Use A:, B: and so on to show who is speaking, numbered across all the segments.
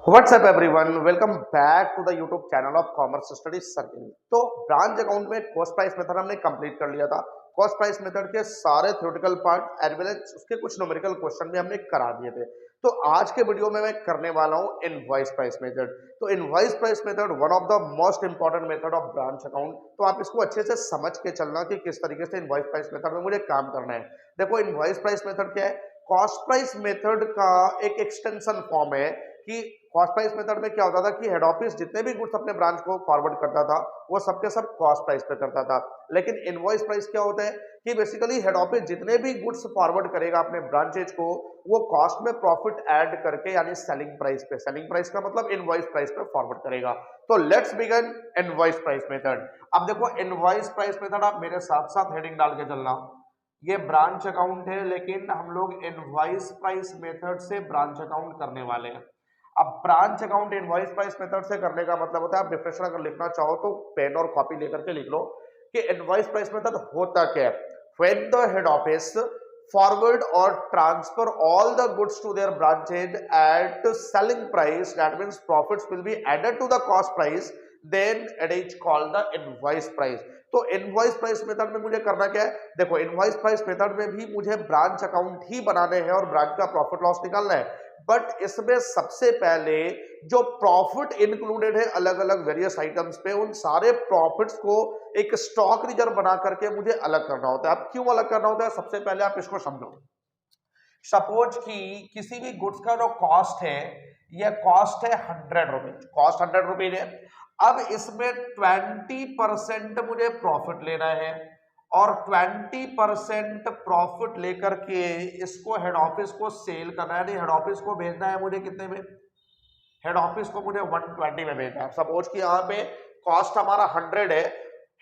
A: WhatsApp everyone, welcome back to the YouTube channel of commerce studies circle. तो branch account में cost price method हमने complete कर लिया था। कॉस्ट प्राइस मेथड के सारे theoretical part as well as उसके कुछ न्यूमेरिकल क्वेश्चन भी हमने करा दिए थे। तो आज के वीडियो में मैं करने वाला हूं इनवॉइस प्राइस मेथड। तो invoice price method one of the most important method of branch account. तो आप इसको अच्छे से समझ के चलना कि किस तरीके से इनवॉइस प्राइस मेथड में मुझे काम करना है। देखो, इनवॉइस प्राइस मेथड क्या है? कॉस्ट प्राइस मेथड का एक एक्सटेंशन फॉर्म है कि कॉस्ट प्राइस मेथड में क्या होता था कि हेड ऑफिस जितने भी गुड्स अपने ब्रांच को फॉरवर्ड करता था वो सबके सब कॉस्ट प्राइस पे करता था। लेकिन इनवॉइस प्राइस क्या होता है कि बेसिकली हेड ऑफिस जितने भी गुड्स फॉरवर्ड करेगा अपने ब्रांचेज को वो कॉस्ट में प्रॉफिट ऐड करके यानी सेलिंग प्राइस का मतलब इनवॉइस प्राइस पे फॉरवर्ड करेगा। तो let's begin invoice price method. अब देखो, इनवॉइस प्राइस मेथड आप मेरे साथ साथ हेडिंग डाल के चलना। ये ब्रांच अकाउंट है लेकिन हम लोग इनवॉइस प्राइस मेथड से ब्रांच अकाउंट करने वाले हैं। अब branch account invoice price method से करने का मतलब होता है, आप डिफरेंशियल अगर लिखना चाहो तो पेन और कॉपी लेकर के लिख लो कि इनवॉइस प्राइस मेथड होता क्या है। When the head office forward or transfer all the goods to their branches at selling price, that means profits will be added to the cost price, then it is called the invoice price। तो invoice price method में मुझे करना क्या है? देखो, invoice price method में भी मुझे ब्रांच अकाउंट ही बनाने हैं और ब्रांच का प्रॉफिट लॉस निकालना है। बट इसमें सबसे पहले जो प्रॉफिट इंक्लूडेड है अलग अलग वेरियस आइटम्स पे, उन सारे प्रॉफिट्स को एक स्टॉक रिजर्व बना करके मुझे अलग करना होता है। अब क्यों अलग करना होता है, सबसे पहले आप इसको समझो। सपोज कि किसी भी गुड्स का जो कॉस्ट है, ये कॉस्ट है 100 रुपीज, कॉस्ट 100 रुपीज है। अब इसमें 20% मुझे प्रॉफिट लेना है और 20% प्रॉफिट लेकर के इसको हेड ऑफिस को सेल करना है। हेड ऑफिस को भेजना है मुझे कितने में? हेड ऑफिस को मुझे 120 में भेजना है। सपोज कि यहाँ पे कॉस्ट हमारा 100 है,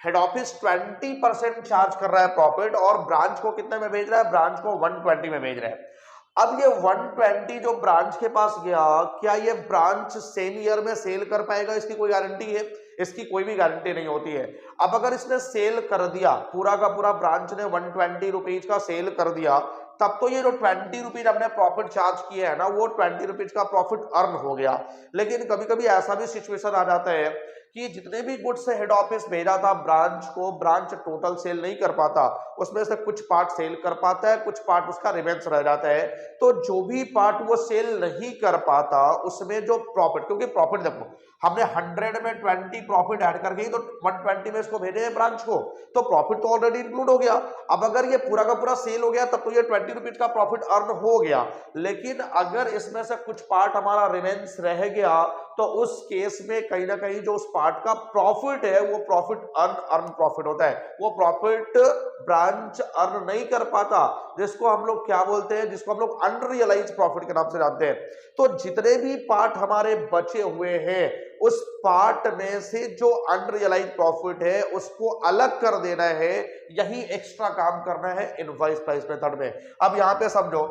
A: हेड ऑफिस 20% चार्ज कर रहा है प्रॉफिट और ब्रांच को कितने में भेज रहा है? ब्रांच को 120 में भेज रहा है। अब ये 120 जो ब्रांच के पास गया, क्या ये ब्रांच सेम ईयर में सेल कर पाएगा? इसकी कोई गारंटी है? इसकी कोई भी गारंटी नहीं होती है। अब अगर इसने सेल कर दिया, पूरा का पूरा ब्रांच ने 120 रुपीज का सेल कर दिया, तब तो ये जो 20 रुपीज हमने प्रॉफिट चार्ज किया है ना, वो 20 रुपीज का प्रॉफिट अर्न हो गया। लेकिन कभी कभी ऐसा भी सिचुएशन आ जाता है कि जितने भी गुड्स हेड ऑफिस भेजा था ब्रांच को, ब्रांच टोटल सेल नहीं कर पाता, उसमें से कुछ पार्ट सेल कर पाता है, कुछ पार्ट उसका रिमेंस रह जाता है। तो जो भी पार्ट वो सेल नहीं कर पाता उसमें जो प्रॉफिट, क्योंकि प्रॉफिट देखो हमने 100 में 20 प्रॉफिट ऐड करके ही तो 120 में इसको भेजे हैं ब्रांच को, तो प्रॉफिट तो ऑलरेडी इंक्लूड हो गया। अब अगर ये पूरा का पूरा सेल हो गया तब तो ये 20 रुपीज का प्रॉफिट अर्न हो गया। लेकिन अगर इसमें से कुछ पार्ट हमारा रिमेंस रह गया तो उस केस में कहीं ना कहीं जो उस पार्ट का प्रॉफिट है वो प्रॉफिट अर्न प्रॉफिट होता है, वो प्रॉफिट ब्रांच अर्न नहीं कर पाता, जिसको हम लोग क्या बोलते हैं? जिसको हम लोग अनरियलाइज प्रॉफिट के नाम से जानते हैं। तो जितने भी पार्ट हमारे बचे हुए हैं उस पार्ट में से जो अनरियलाइज प्रॉफिट है उसको अलग कर देना है, यही एक्स्ट्रा काम करना है इनवॉइस प्राइस मेथड में। अब यहां पे समझो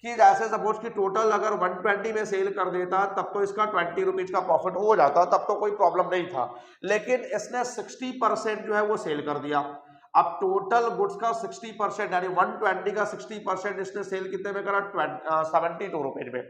A: कि जैसे सपोज कि टोटल अगर 120 में सेल कर देता तब तो इसका 20 रुपीज का प्रॉफिट हो जाता, तब तो कोई प्रॉब्लम नहीं था। लेकिन इसने 60% जो है वो सेल कर दिया। अब टोटल गुड्स का 60% यानी 120 का 60% इसने सेल कितने में करा? 72 रुपीज में।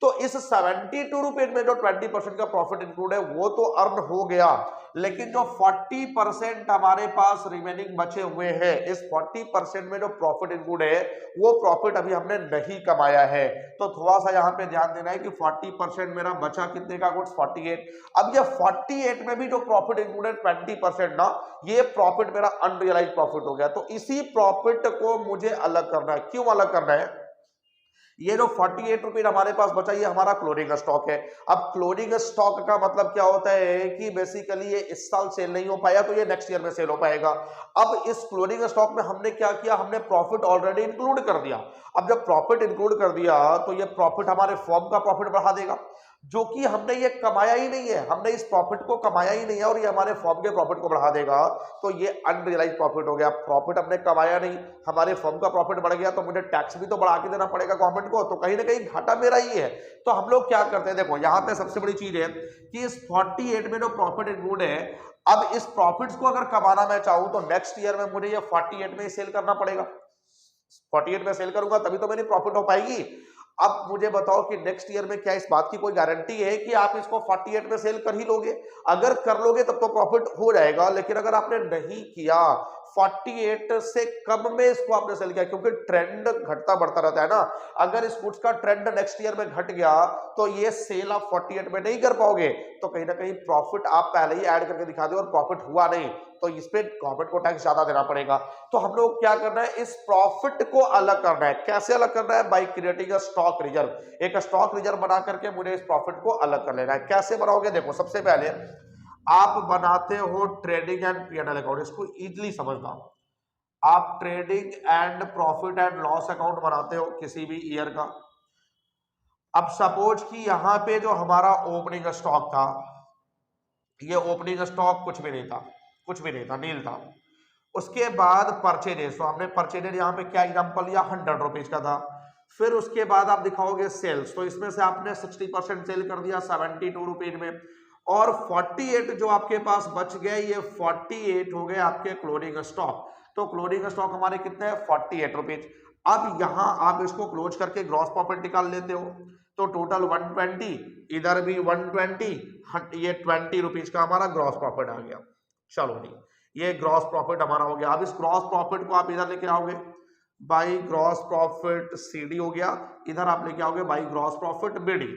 A: तो इस 72 रुपीज में जो 20% का प्रॉफिट इंक्लूड है वो तो अर्न हो गया, लेकिन जो 40% हमारे पास रिमेनिंग बचे हुए हैं, इस 40% में जो प्रॉफिट इंक्लूड है वो प्रॉफिट अभी हमने नहीं कमाया है। तो थोड़ा सा यहाँ पे ध्यान देना है कि 40% मेरा बचा कितने का? गुड्स 48। अब ये 48 में भी जो प्रॉफिट इंक्लूड है 20% ना, ये प्रॉफिट मेरा अनरियलाइज प्रॉफिट हो गया। तो इसी प्रॉफिट को मुझे अलग करना है। क्यों अलग करना है? ये जो 48 रुपीज हमारे पास बचा ये हमारा क्लोजिंग स्टॉक है। अब क्लोजिंग स्टॉक का मतलब क्या होता है कि बेसिकली ये इस साल सेल नहीं हो पाया तो ये नेक्स्ट ईयर में सेल हो पाएगा। अब इस क्लोजिंग स्टॉक में हमने क्या किया? हमने प्रॉफिट ऑलरेडी इंक्लूड कर दिया। अब जब प्रॉफिट इंक्लूड कर दिया तो ये प्रॉफिट हमारे फर्म का प्रॉफिट बढ़ा देगा, जो कि हमने ये कमाया ही नहीं है, हमने इस प्रॉफिट को कमाया ही नहीं है और ये हमारे फर्म के प्रॉफिट को बढ़ा देगा। तो ये अनरियलाइज प्रॉफिट हो गया। प्रॉफिट हमने कमाया नहीं, हमारे फर्म का प्रॉफिट बढ़ गया, तो मुझे टैक्स भी तो बढ़ा के देना पड़ेगा गवर्नमेंट को, तो कहीं ना कहीं घाटा मेरा ही है। तो हम लोग क्या करते हैं? देखो, यहाँ पे सबसे बड़ी चीज है कि इस 48 में जो प्रॉफिट इंक्लूड है, अब इस प्रॉफिट्स को अगर कमाना मैं चाहूं तो नेक्स्ट ईयर में मुझे ये 48 में सेल करना पड़ेगा। 48 में सेल करूंगा तभी तो मेरी प्रॉफिट हो पाएगी। अब मुझे बताओ कि नेक्स्ट ईयर में क्या इस बात की कोई गारंटी है कि आप इसको 48 में सेल कर ही लोगे? अगर कर लोगे तब तो प्रॉफिट हो जाएगा, लेकिन अगर आपने नहीं किया, 48 से कम में इसको आपने सेल किया, क्योंकि ट्रेंड घटता बढ़ता रहता है ना। अगर इस गुड्स का ट्रेंड नेक्स्ट ईयर में घट गया तो ये सेल आप 48 में नहीं कर पाओगे, तो कहीं ना कहीं प्रॉफिट आप पहले ही ऐड करके दिखा दो और प्रॉफिट हुआ नहीं, तो इस पे गवर्नमेंट को टैक्स ज्यादा देना पड़ेगा। तो हम लोग क्या करना है, इस प्रॉफिट को अलग करना है। कैसे अलग करना है? By creating a stock reserve. एक स्टॉक रिजर्व बना करके मुझे इस प्रॉफिट को अलग कर लेना है। कैसे बनाओगे? देखो, सबसे पहले आप बनाते हो ट्रेडिंग एंड पीएनएल अकाउंट। इसको इजीली समझना, आप trading and profit and loss account बनाते हो किसी भी ईयर का। अब सपोज कि यहां पे जो हमारा ओपनिंग स्टॉक था, ये ओपनिंग स्टॉक कुछ भी नहीं था, कुछ भी नहीं था, नील था। उसके बाद परचेजेस, तो हमने परचेजेस यहाँ पे क्या एग्जांपल लिया, 100 रुपीज का था। फिर उसके बाद आप दिखाओगे सेल्स, तो इसमें से आपने 60% सेल कर दिया 72 रुपीज में, और 48 जो आपके पास बच गए, ये 48 हो गए आपके क्लोजिंग स्टॉक। तो क्लोजिंग स्टॉक हमारे कितने हैं? 48 रुपीज। अब यहां आप इसको क्लोज करके ग्रॉस प्रॉफिट निकाल लेते हो, तो टोटल 120, इधर भी 120, ये 20 रुपीज का हमारा ग्रॉस प्रॉफिट आ गया। चलो नहीं, ये ग्रॉस प्रॉफिट हमारा हो गया। अब इस ग्रॉस प्रॉफिट को आप इधर लेके आओगे, बाई ग्रॉस प्रॉफिट सीडी हो गया, इधर आप लेके आओगे बाई ग्रॉस प्रॉफिट बीडी।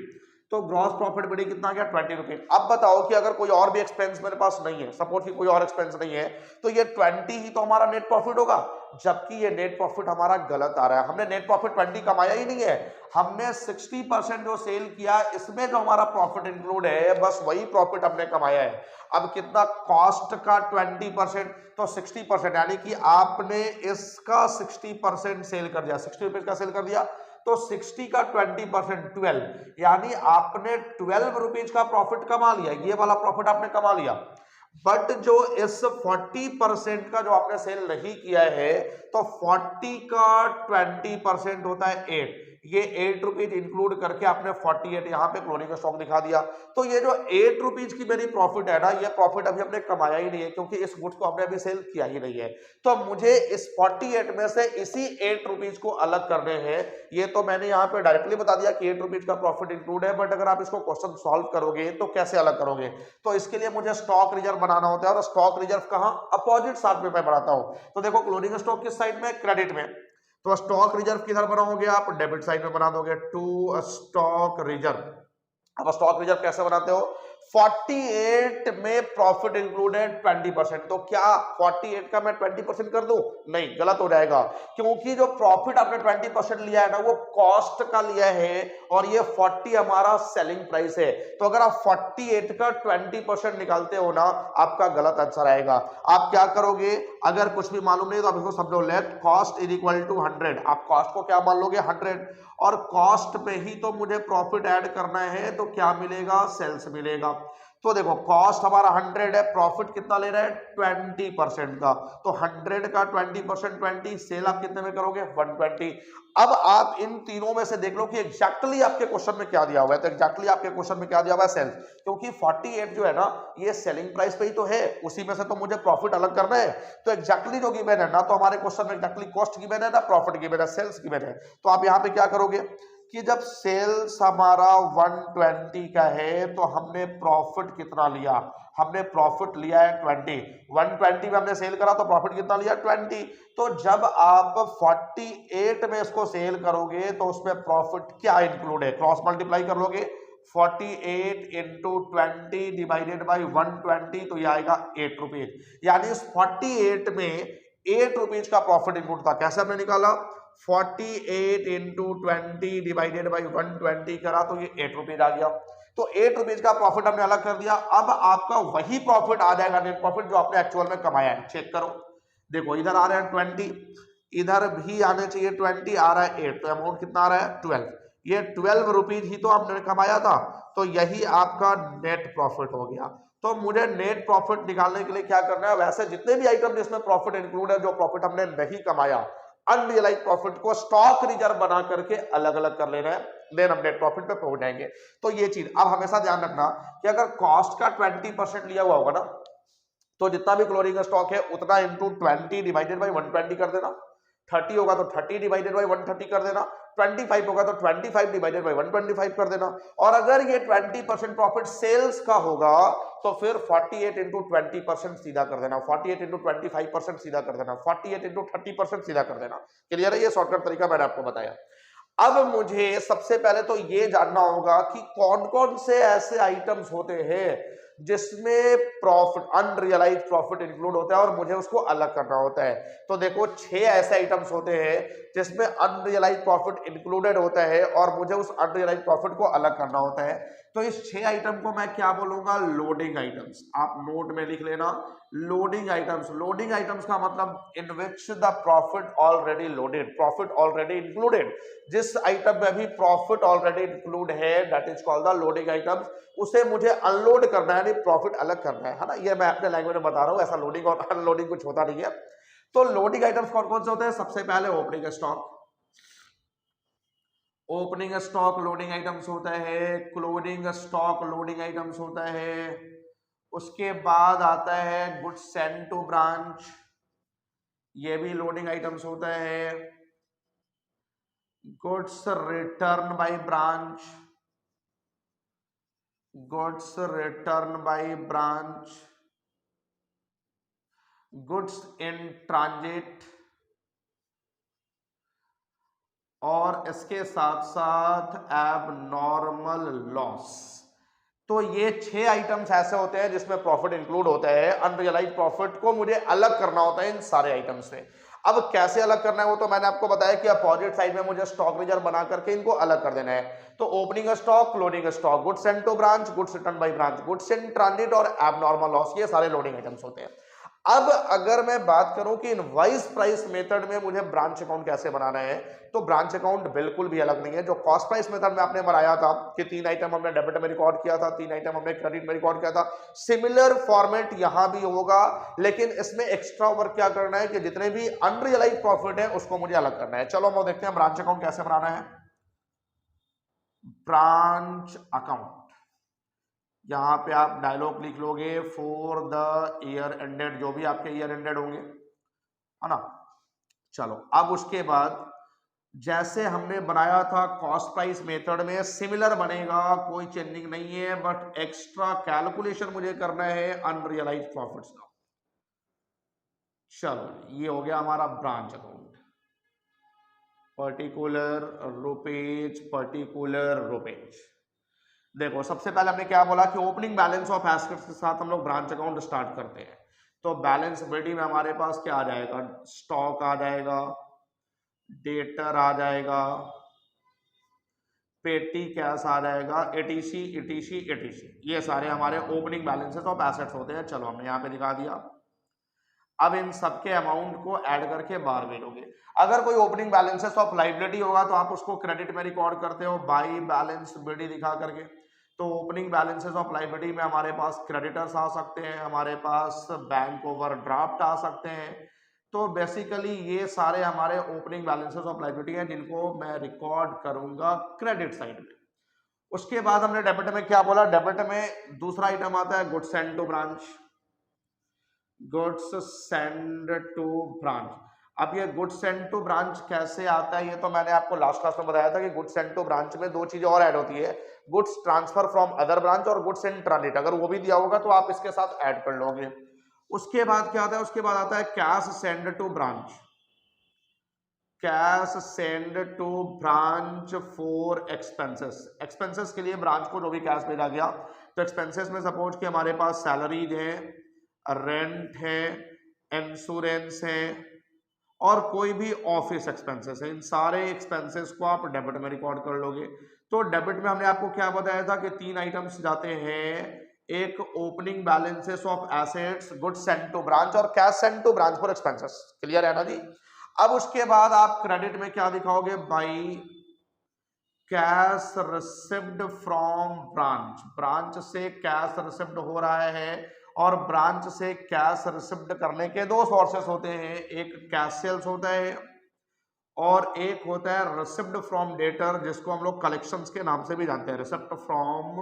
A: तो ग्रॉस प्रॉफिट बीडी कितना गया? 20 रुपीज। अब बताओ कि अगर कोई और भी एक्सपेंस मेरे पास नहीं है, सपोज कि कोई और एक्सपेंस नहीं है, तो ये 20 ही तो हमारा नेट प्रॉफिट होगा, जबकि ये नेट प्रॉफिट हमारा गलत आ रहा है। हमने नेट प्रॉफिट 20 कमाया ही नहीं है, हमने 60% जो सेल किया, इसमें जो हमारा प्रॉफिट इंक्लूड है, बस वही प्रॉफिट हमने कमाया है। अब कितना? कॉस्ट का 20%, तो 60%, यानी कि आपने इसका 60% सेल कर दिया, 60 रुपीज का सेल कर दिया, तो 60 का 20% 12, यानी आपने 12 रुपीज का प्रॉफिट कमा लिया, ये वाला प्रॉफिट आपने कमा लिया। बट जो इस 40% का जो आपने सेल नहीं किया है, तो 40 का 20% होता है 8, ये 8 रुपीज इंक्लूड करके आपने 48 यहाँ पे क्लोजिंग स्टॉक दिखा दिया। तो ये जो 8 रुपीज की मेरी प्रॉफिट है ना, ये प्रॉफिट अभी हमने कमाया ही नहीं है, क्योंकि इस गुड्स को हमने अभी सेल किया ही नहीं है। तो मुझे इस 48 में से इसी 8 रुपीज को अलग करने हैं। ये तो मैंने यहाँ पे डायरेक्टली बता दिया कि 8 रुपीज का प्रॉफिट इंक्लूड है, बट अगर आप इसको क्वेश्चन सॉल्व करोगे तो कैसे अलग करोगे? तो इसके लिए मुझे स्टॉक रिजर्व बनाना होता है, और स्टॉक रिजर्व कहाँ? अपोजिट साइड में मैं बनाता हूं। तो देखो, क्लोजिंग स्टॉक किस साइड में? क्रेडिट में। तो स्टॉक रिजर्व किधर बनाओगे आप? डेबिट साइड में बना दोगे, टू स्टॉक रिजर्व। अब स्टॉक रिजर्व कैसे बनाते हो? 48 में प्रॉफिट इंक्लूड है 20%, तो क्या 48 का मैं 20% कर दूं? नहीं, गलत हो जाएगा, क्योंकि जो प्रॉफिट आपने 20% लिया है ना, वो कॉस्ट का लिया है, और ये 40 हमारा सेलिंग प्राइस है। तो अगर आप 48 का 20% निकालते हो ना, आपका गलत आंसर आएगा। आप क्या करोगे? अगर कुछ भी मालूम नहीं तो आप इसको समझो, let cost is equal to 100। आप कॉस्ट को क्या मान लोगे? 100, और कॉस्ट पे ही तो मुझे प्रॉफिट ऐड करना है, तो क्या मिलेगा? सेल्स मिलेगा। तो देखो, कॉस्ट हमारा 100 है, प्रॉफिट कितना ले रहा है? 20% का। तो 100 का 20%, 20, सेल आप कितने में करोगे? 120। अब आप इन तीनों में से देख लो कि एग्जैक्टली आपके क्वेश्चन में क्या दिया हुआ है। तो एग्जैक्टली आपके क्वेश्चन में क्या दिया हुआ है? सेल्स, क्योंकि 48 जो है ना, ये सेलिंग प्राइस पे ही तो है, उसी में से तो मुझे प्रॉफिट अलग करना है। तो एग्जैक्टली जो गिवन है ना, तो हमारे क्वेश्चन में एग्जैक्टली कॉस्ट गिवन है ना, प्रॉफिट गिवन है, सेल्स गिवन है। तो आप यहाँ पे क्या करोगे कि जब सेल्स हमारा 120 का है, तो हमने प्रॉफिट कितना लिया? हमने प्रॉफिट लिया है 20। 120 में हमने सेल करा, तो प्रॉफिट कितना लिया? 20। तो जब आप 48 में इसको सेल करोगे, तो उसमें प्रॉफिट क्या इंक्लूड है? क्रॉस मल्टीप्लाई कर लोगे, 48 इंटू 20 डिवाइडेड बाई 120, तो ये आएगा 8 रुपीज। यानी इस 48 में 8 रुपीज का प्रॉफिट इंक्लूड था। कैसे हमने निकाला? 48 इंटू 20 डिवाइडेड बाई 120 करा, तो ये 8 रुपीज आ गया। तो 8 रुपीज का प्रॉफिट हमने अलग कर दिया। अब आपका वही प्रॉफिट आ जाएगा, नेट प्रॉफिट, जो आपने एक्चुअल में कमाया है। चेक करो, देखो इधर आ रहा है 20, इधर भी आने चाहिए 20, आ रहा है 8, तो अमाउंट कितना आ रहा है? 12। ये 12 रुपीज ही तो आपने कमाया था, तो यही आपका नेट प्रॉफिट हो गया। तो मुझे नेट प्रॉफिट निकालने के लिए क्या करना है? वैसे जितने भी आइटम जिसमें प्रॉफिट इंक्लूड है, जो प्रॉफिट हमने नहीं कमाया, अनरियलाइज प्रॉफिट को स्टॉक रिजर्व बना करके अलग अलग कर लेना है, देन हम नेट प्रॉफिट पे पहुंच जाएंगे। तो ये चीज अब हमेशा ध्यान रखना कि अगर कॉस्ट का 20% लिया हुआ होगा ना, तो जितना भी क्लोजिंग स्टॉक है उतना इंटू 20 डिवाइडेड बाई 120 कर देना। 30 होगा तो 30 डिवाइडेड बाई 130 कर देना, 25 होगा तो 25 डिवाइडेड बाई 125 कर देना, और अगर ये 20% प्रॉफिट सेल्स का होगा तो फिर 48 इंटू 20% सीधा कर देना, 48 इंटू 25% सीधा कर देना, 48 इंटू 30% सीधा कर देना। क्लियर है? ये शॉर्टकट तरीका मैंने आपको बताया। अब मुझे सबसे पहले तो ये जानना होगा कि कौन कौन से ऐसे आइटम्स होते हैं जिसमें प्रॉफिट, अनरियलाइज प्रॉफिट इंक्लूड होता है और मुझे उसको अलग करना होता है। तो देखो 6 ऐसे आइटम्स होते हैं जिसमें अनरियलाइज प्रॉफिट इंक्लूडेड होता है और मुझे उस अनरियलाइज प्रॉफिट को अलग करना होता है। तो इस 6 आइटम को मैं क्या बोलूंगा? Loading items. आप नोट में लिख लेना, लोडिंग आइटम्स। लोडिंग आइटम्स का मतलब in which the profit already loaded, profit already included. जिस आइटम में भी प्रॉफिट ऑलरेडी इंक्लूड है that is called the loading items. उसे मुझे अनलोड करना है, यानी प्रॉफिट अलग करना है ना। ये मैं अपने लैंग्वेज में बता रहा हूं, ऐसा लोडिंग और अनलोडिंग कुछ होता नहीं है। तो लोडिंग आइटम्स कौन कौन से होते हैं? सबसे पहले opening stock, opening stock loading items होता है। क्लोजिंग स्टॉक लोडिंग आइटम्स होता है। उसके बाद आता है गुड्स सेंड टू ब्रांच, ये भी लोडिंग आइटम्स होता है। Goods return by branch, goods return by branch, goods in transit, और इसके साथ साथ एबनॉर्मल लॉस। तो ये 6 आइटम्स ऐसे होते हैं जिसमें प्रॉफिट इंक्लूड होता है। अनरियलाइज प्रॉफिट को मुझे अलग करना होता है इन सारे आइटम से। अब कैसे अलग करना है वो तो मैंने आपको बताया कि अपोजिट साइड में मुझे स्टॉक रिजर्व बना करके इनको अलग कर देना है। तो opening stock, closing stock, goods send to branch, goods return by branch, goods in transit और एबनॉर्मल लॉस, ये सारे लोडिंग आइटम्स होते हैं। अब अगर मैं बात करूं कि इनवॉइस प्राइस मेथड में मुझे ब्रांच अकाउंट कैसे बनाना है, तो ब्रांच अकाउंट बिल्कुल भी अलग नहीं है। जो कॉस्ट प्राइस मेथड में आपने बनाया था कि 3 आइटम हमने डेबिट में रिकॉर्ड किया था, 3 आइटम हमने क्रेडिट में रिकॉर्ड किया था, सिमिलर फॉर्मेट यहां भी होगा। लेकिन इसमें एक्स्ट्रा वर्क क्या करना है कि जितने भी अनरियलाइज प्रॉफिट है उसको मुझे अलग करना है। चलो हम देखते हैं ब्रांच अकाउंट कैसे बनाना है। ब्रांच अकाउंट, यहां पे आप डायलॉग लिख लोगे फॉर द ईयर एंडेड, जो भी आपके ईयर एंडेड होंगे, है ना। चलो अब उसके बाद जैसे हमने बनाया था कॉस्ट प्राइस मेथड में सिमिलर बनेगा, कोई चेंजिंग नहीं है, बट एक्स्ट्रा कैलकुलेशन मुझे करना है अनरियलाइज प्रॉफिट्स का। चलो ये हो गया हमारा branch account. Particular rupees, particular rupees. देखो सबसे पहले हमने क्या बोला कि ओपनिंग बैलेंस ऑफ एसेट्स के साथ हम लोग ब्रांच अकाउंट स्टार्ट करते हैं। तो बैलेंस बिल्डिंग में हमारे पास क्या आ जाएगा? स्टॉक आ जाएगा, डेटर आ जाएगा, पेटी कैश आ जाएगा, एटीसी एटीसी एटीसी, ये सारे हमारे ओपनिंग बैलेंसेस ऑफ एसेट्स होते हैं। चलो हमने यहाँ पे दिखा दिया। अब इन सबके अमाउंट को ऐड करके बाहर भेजोगे। अगर कोई ओपनिंग बैलेंसेस ऑफ लायबिलिटी होगा तो आप उसको क्रेडिट में रिकॉर्ड करते हो बाई बैलेंस बिडी दिखा करके। तो ओपनिंग बैलेंसेस ऑफ लायबिलिटी में हमारे पास क्रेडिटर्स आ सकते हैं, हमारे पास बैंक ओवरड्राफ्ट आ सकते हैं। तो बेसिकली ये सारे हमारे ओपनिंग बैलेंसेस ऑफ लायबिलिटी हैं जिनको मैं रिकॉर्ड करूंगा क्रेडिट साइड में। उसके बाद हमने डेबिट में क्या बोला? डेबिट में दूसरा आइटम आता है goods send to branch, goods send to branch. अब ये गुड्स सेंड टू ब्रांच कैसे आता है ये तो मैंने आपको लास्ट क्लास में बताया था कि गुड्स सेंड टू ब्रांच में 2 चीजें और ऐड होती है, goods transfer from other branch और गुड्स इन ट्रांजिट। अगर वो भी दिया होगा तो आप इसके साथ ऐड कर लोगे। उसके बाद क्या आता है? उसके बाद आता है cash send to branch, cash send to branch for expenses. Expenses के लिए ब्रांच को जो भी कैश भेजा गया, तो एक्सपेंसेस में सपोज कि हमारे पास सैलरीज है, रेंट है, इंश्योरेंस है और कोई भी ऑफिस एक्सपेंसेस है, इन सारे एक्सपेंसेस को आप डेबिट में रिकॉर्ड कर लोगे। तो डेबिट में हमने आपको क्या बताया था कि 3 आइटम्स जाते हैं, एक opening balances of assets, goods send to branch और cash send to branch for expenses. Clear है ना जी? अब उसके बाद आप क्रेडिट में क्या दिखाओगे? By cash received from branch, branch से कैश रिसिव्ड हो रहा है और ब्रांच से कैश रिसिव्ड करने के 2 सोर्सेस होते हैं, एक कैश सेल्स होता है और एक होता है रिसिव्ड फ्रॉम डेटर, जिसको हम लोग कलेक्शंस के नाम से भी जानते हैं। रिसिव्ड फ्रॉम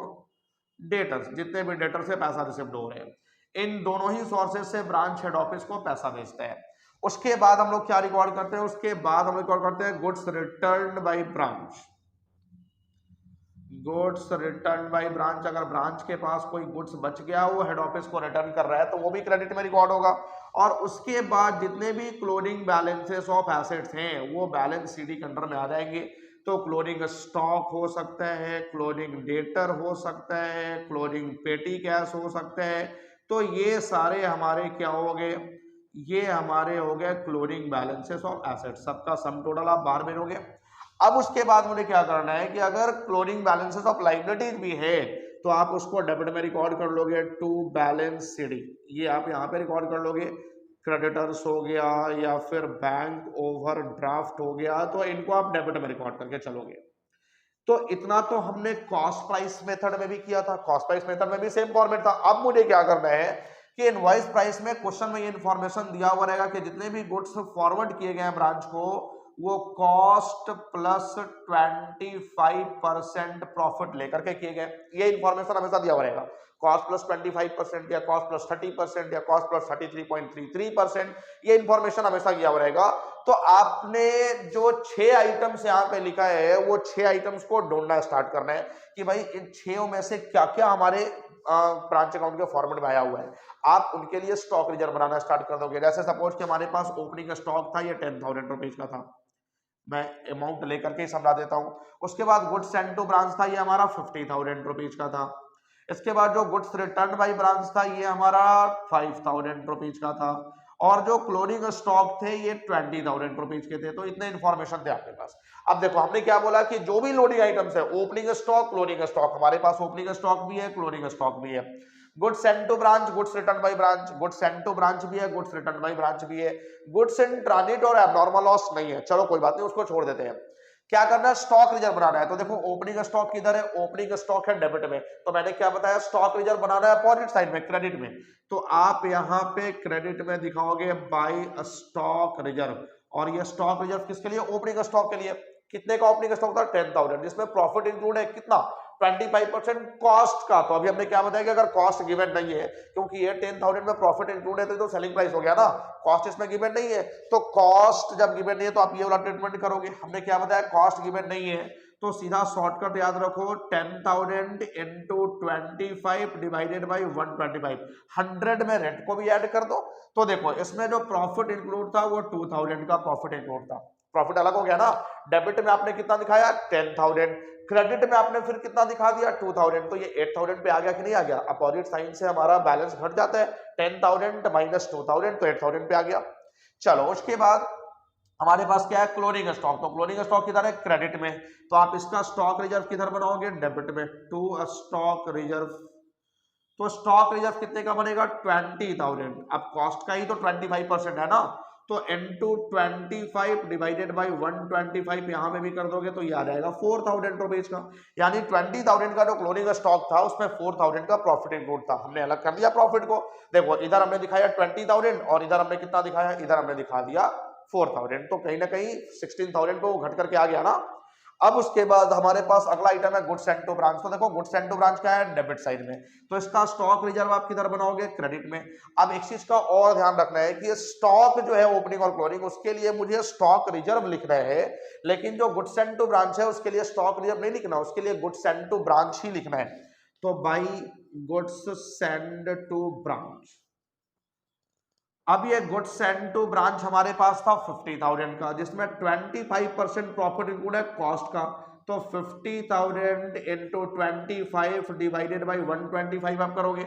A: डेटर्स, जितने भी डेटर से पैसा रिसिव्ड हो रहे हैं, इन दोनों ही सोर्सेस से ब्रांच हेड ऑफिस को पैसा भेजता है। उसके बाद हम लोग क्या रिकॉर्ड करते हैं, उसके बाद हम रिकॉर्ड करते हैं goods return by branch. Goods return by branch, अगर ब्रांच के पास कोई गुड्स बच गया, वो हेड ऑफिस को रिटर्न कर रहा है, तो वो भी क्रेडिट में रिकॉर्ड होगा। और उसके बाद जितने भी क्लोजिंग बैलेंसेस ऑफ एसेट्स हैं वो बैलेंस शीट के अंडर में आ जाएंगे। तो क्लोजिंग स्टॉक हो सकता है, क्लोजिंग डेटर हो सकता है, क्लोजिंग पेटी कैश हो सकता है। तो ये सारे हमारे क्या हो गए, ये हमारे हो गए क्लोजिंग बैलेंसेस ऑफ एसेट्स, सबका सम टोटल आप बार में होगे। अब उसके बाद मुझे क्या करना है कि अगर क्लोजिंग बैलेंसेस ऑफ लायबिलिटीज भी है तो आप उसको डेबिट में रिकॉर्ड कर लोगे, टू बैलेंस सीडी, ये आप यहाँ पे रिकॉर्ड कर लोगे। क्रेडिटर्स हो गया या फिर बैंक ओवरड्राफ्ट हो गया, तो इनको आप डेबिट में रिकॉर्ड करके चलोगे। तो इतना तो हमने कॉस्ट प्राइस मेथड में भी किया था, कॉस्ट प्राइस मेथड में भी सेम फॉर्मेट था। अब मुझे क्या करना है कि इनवॉइस प्राइस में क्वेश्चन में ये इंफॉर्मेशन दिया हुआ रहेगा कि जितने भी गुड्स फॉरवर्ड किए गए हैं ब्रांच को, वो कॉस्ट प्लस 25% प्रॉफिट लेकर के किए गए। ये इंफॉर्मेशन हमेशा दिया हुआ रहेगा, कॉस्ट प्लस 25% या कॉस्ट प्लस 30% या कॉस्ट प्लस 33.33%, ये इंफॉर्मेशन हमेशा दिया हुआ रहेगा। तो आपने जो 6 आइटम्स यहाँ पे लिखा है, वो 6 आइटम्स को ढूंढना स्टार्ट करना है कि भाई इन 6 में से क्या क्या हमारे ब्रांच अकाउंट के फॉर्मेट में आया हुआ है। आप उनके लिए स्टॉक रिजर्व बनाना स्टार्ट कर दोगे। जैसे सपोज कि हमारे पास ओपनिंग स्टॉक था, ये 10,000 रुपीज का था, मैं अमाउंट लेकर के समझा देता हूं। उसके बाद गुड्स सेंड टू ब्रांच था, ये हमारा 50,000 रुपीज का था। इसके बाद जो गुड्स रिटर्न बाय ब्रांच था, ये हमारा 5,000 रुपीज का था। और जो क्लोजिंग स्टॉक थे, ये 20,000 रुपीज के थे। तो इतने इन्फॉर्मेशन थे आपके पास। अब देखो हमने क्या बोला कि जो भी लोडिंग आइटम्स है, ओपनिंग स्टॉक, क्लोजिंग स्टॉक, हमारे पास ओपनिंग स्टॉक भी है, क्लोजिंग स्टॉक भी है। Goods send to branch, goods return by branch, goods send to branch भी है, गुड्स रिटर्न बाय ब्रांच भी है। गुड्स इन ट्रांजिट और एबनॉर्मल लॉस नहीं है, चलो कोई बात नहीं, उसको छोड़ देते हैं। क्या करना है, स्टॉक रिजर्व बनाना है। तो देखो ओपनिंग स्टॉक किधर है, ओपनिंग स्टॉक है डेबिट में, तो मैंने क्या बताया, स्टॉक रिजर्व बनाना है अपोजिट साइड में, क्रेडिट में। तो आप यहाँ पे क्रेडिट में दिखाओगे बाय स्टॉक रिजर्व। और ये स्टॉक रिजर्व किसके लिए, ओपनिंग स्टॉक के लिए। कितने का ओपनिंग स्टॉक था, 10,000, जिसमें प्रॉफिट इंक्लूड है कितना, 25% कॉस्ट का। तो अभी हमने क्या बताया कि अगर कॉस्ट गिवन नहीं है, क्योंकि ये 10,000 में प्रॉफिट इंक्लूड है, तो सेलिंग प्राइस हो गया ना, कॉस्ट इसमें गिवन नहीं है। तो कॉस्ट जब गिवन नहीं है तो आप ये वाला ट्रीटमेंट करोगे। हमने क्या बताया, कॉस्ट गिवन नहीं है तो सीधा शॉर्टकट याद रखो, 10,000 इंटू 25 डिवाइडेड बाई 125, 100 में रेंट को भी ऐड कर दो। तो देखो इसमें जो प्रॉफिट इंक्लूड था वो 2,000 का प्रॉफिट इंक्लूड था, प्रॉफिट अलग हो गया ना। डेबिट में आपने कितना दिखाया, 10,000, क्रेडिट में आपने फिर कितना दिखा दिया, 2,000। तो ये 8,000 पे आ गया कि नहीं आ गया, अपोजिट साइन से हमारा बैलेंस घट जाता है, 10,000 माइनस 2,000 तो 8,000 पे आ गया। चलो उसके बाद हमारे पास क्या है, क्लोजिंग स्टॉक। तो क्लोजिंग स्टॉक किधर है, क्रेडिट में। तो आप इसका स्टॉक रिजर्व किधर बनाओगे, डेबिट में, टू स्टॉक रिजर्व। तो स्टॉक रिजर्व कितने का बनेगा, 20,000। अब कॉस्ट का ही तो 25% है ना, तो इंटू 25 डिवाइडेड बाई 125 यहां में भी कर दोगे तो ये आ जाएगा 4,000 रुपीज का। यानी 20,000 का जो क्लोजिंग स्टॉक था उसमें 4,000 का प्रॉफिट इंक्लूड था। हमने अलग कर दिया प्रॉफिट को। देखो इधर हमने दिखाया 20,000 और इधर हमने कितना दिखाया, इधर हमने दिखा दिया 4,000। तो कहीं ना कहीं 16,000 पे वो घट करके आ गया ना। अब उसके बाद हमारे पास अगला आइटम है गुड्स सेंड टू ब्रांच। तो देखो गुड्स सेंड टू ब्रांच क्या है, डेबिट साइड में। तो इसका स्टॉक रिजर्व आप किधर बनाओगे, क्रेडिट में। अब एक चीज का और ध्यान रखना है कि स्टॉक जो है ओपनिंग और क्लोजिंग, उसके लिए मुझे स्टॉक रिजर्व लिखना है, लेकिन जो गुड्स सेंड टू ब्रांच है उसके लिए स्टॉक रिजर्व नहीं लिखना, उसके लिए गुड्स सेंड टू ब्रांच ही लिखना है। तो by goods send to branch. अब ये गुड्स सेंड टू ब्रांच हमारे पास था 50,000 का, जिसमें 25% प्रॉफिट इंक्लूड है कॉस्ट का। तो 50,000 इंटू 25 डिवाइडेड बाई 125 आप करोगे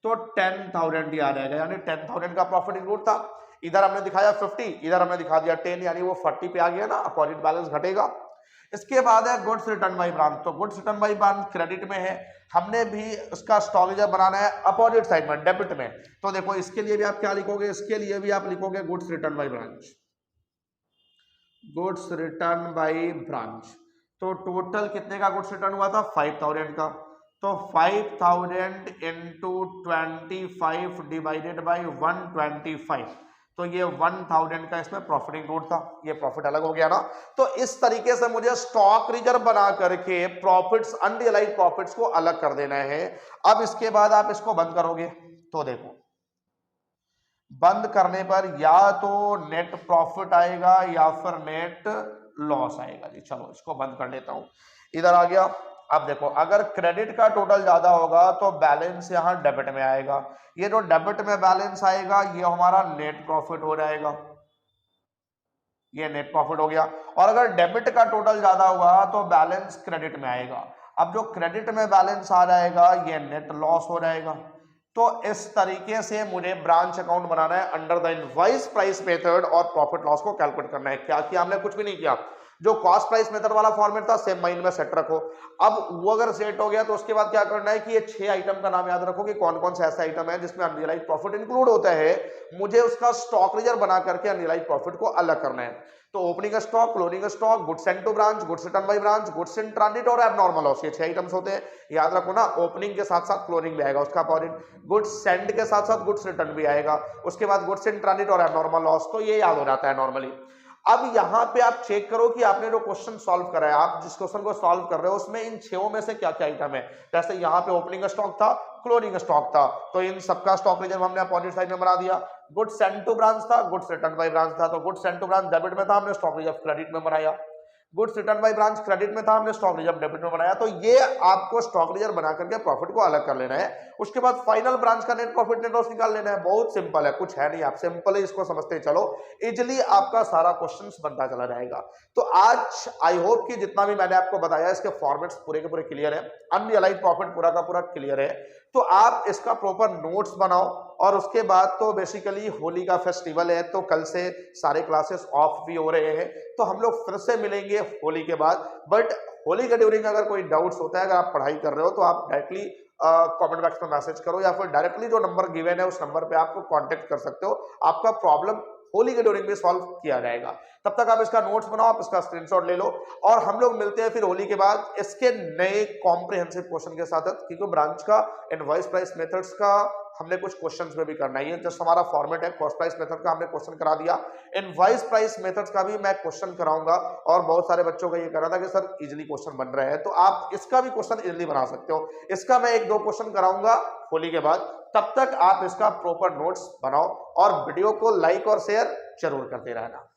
A: तो 10,000 ही आ जाएगा, यानी 10,000 का प्रॉफिट इंक्लूड था। इधर हमने दिखाया 50, इधर हमने दिखा दिया 10, यानी वो 40 पे आ गया ना, अपोजिट बैलेंस घटेगा। इसके बाद है गुड्स रिटर्न बाई ब्रांच। तो goods written by branch credit में है, हमने भी उसका स्टॉक रिजर्व बनाना है अपोजिट साइड में, डेबिट में। तो देखो इसके लिए भी आप क्या लिखोगे, इसके लिए भी आप लिखोगे goods written by branch, goods written by branch. तो टोटल कितने का गुड्स रिटर्न हुआ था, 5,000 का। तो 5,000 इंटू 25 डिवाइडेड बाई 125, तो ये 1,000 का इसमें प्रॉफिट इंक्लूड था, ये प्रॉफिट अलग हो गया ना। तो इस तरीके से मुझे स्टॉक रिजर्व बना करके प्रॉफिट्स, अनरियलाइज्ड प्रॉफिट्स को अलग कर देना है। अब इसके बाद आप इसको बंद करोगे तो देखो बंद करने पर या तो नेट प्रॉफिट आएगा या फिर नेट लॉस आएगा जी। चलो इसको बंद कर लेता हूं, इधर आ गया। अब देखो अगर क्रेडिट का टोटल ज्यादा होगा तो बैलेंस यहां डेबिट में आएगा, ये जो डेबिट में बैलेंस आएगा ये हमारा नेट प्रॉफिट हो जाएगा, ये नेट प्रॉफिट हो गया। और अगर डेबिट का टोटल ज्यादा हुआ तो बैलेंस क्रेडिट में आएगा, अब जो क्रेडिट में बैलेंस आ जाएगा ये नेट लॉस हो जाएगा। तो इस तरीके से मुझे ब्रांच अकाउंट बनाना है under the invoice price method और प्रॉफिट लॉस को कैलकुलेट करना है। क्या किया हमने? कुछ भी नहीं किया, जो कॉस्ट प्राइस मेथड वाला फॉर्मेट था सेम माइंड में सेट रखो। अब वो अगर सेट हो गया तो उसके बाद क्या करना है कि ये 6 आइटम का नाम याद रखो कि कौन कौन से ऐसे आइटम है जिसमें अनरियलाइज्ड प्रॉफिट इंक्लूड होता है, मुझे उसका स्टॉक रिजर्व बना करके अनरियलाइज्ड प्रॉफिट को अलग करना है। तो opening stock, closing stock, goods sent to branch, goods return by branch, goods in transit और एबनॉर्मल लॉस, ये 6 आइटम्स होते हैं, याद रखो ना। ओपनिंग के साथ साथ क्लोजिंग भी आएगा उसका पॉइंट, गुड्स सेंड के साथ साथ गुड्स रिटर्न भी आएगा, उसके बाद गुड्स इन ट्रांजिट और एबनॉर्मल लॉस, तो ये याद हो जाता है नॉर्मली। अब यहां पे आप चेक करो कि आपने जो क्वेश्चन सॉल्व करा है, आप जिस क्वेश्चन को सॉल्व कर रहे हो उसमें इन 6 में से क्या क्या आइटम है। जैसे यहाँ पे ओपनिंग स्टॉक था, क्लोजिंग स्टॉक था, तो इन सबका स्टॉक रिजर्व हमने अपोजिट साइड में बना दिया। गुड्स सेंट टू ब्रांच था, गुड्स रिटर्न बाय ब्रांच था, तो goods sent to branch debit में था, हमने स्टॉक रिजर्व क्रेडिट में बनाया। Goods return by branch credit में था, हमने स्टॉक रिजर्व डेबिट में बनाया। तो ये आपको स्टॉक रिजर्व बना करके प्रॉफिट को अलग कर लेना है। उसके बाद फाइनल ब्रांच का नेट प्रॉफिट नेट लॉस निकाल लेना है। बहुत सिंपल है, कुछ है नहीं, आप सिंपल है इसको समझते चलो, इजिली आपका सारा क्वेश्चंस बनता चला जाएगा। तो आज आई होप कि जितना भी मैंने आपको बताया इसके फॉर्मेट्स पूरे के पूरे क्लियर है, अनरियलाइज्ड प्रॉफिट पूरा का पूरा क्लियर है। तो आप इसका प्रॉपर नोट्स बनाओ, और उसके बाद तो बेसिकली होली का फेस्टिवल है, तो कल से सारे क्लासेस ऑफ भी हो रहे हैं, तो हम लोग फिर से मिलेंगे होली के बाद। बट होली के ड्यूरिंग अगर कोई डाउट्स होता है, अगर आप पढ़ाई कर रहे हो, तो आप डायरेक्टली कमेंट बॉक्स में मैसेज करो, या फिर डायरेक्टली जो नंबर गिवन है उस नंबर पे आपको कांटेक्ट कर सकते हो। आपका प्रॉब्लम होली के ड्यूरिंग में सॉल्व किया जाएगा। तब तक आप इसका नोट्स बनाओ, आप इसका स्क्रीनशॉट ले लो, और हम लोग मिलते हैं फिर होली के बाद इसके नए कॉम्प्रिहेंसिव क्वेश्चन के साथ, क्योंकि ब्रांच का इनवॉइस प्राइस मेथड्स का हमने कुछ क्वेश्चंस में भी करना है। ये जस्ट हमारा फॉर्मेट है, कॉस्ट प्राइस मेथड का हमने क्वेश्चन करा दिया, इनवॉइस प्राइस मेथड्स का भी मैं क्वेश्चन कराऊंगा। और बहुत सारे बच्चों का ये कह रहा था कि सर इजीली क्वेश्चन बन रहे हैं, तो आप इसका भी क्वेश्चन इजीली बना सकते हो। इसका मैं 1-2 क्वेश्चन कराऊंगा होली के बाद। तब तक आप इसका प्रॉपर नोट्स बनाओ और वीडियो को लाइक और शेयर जरूर करते रहना।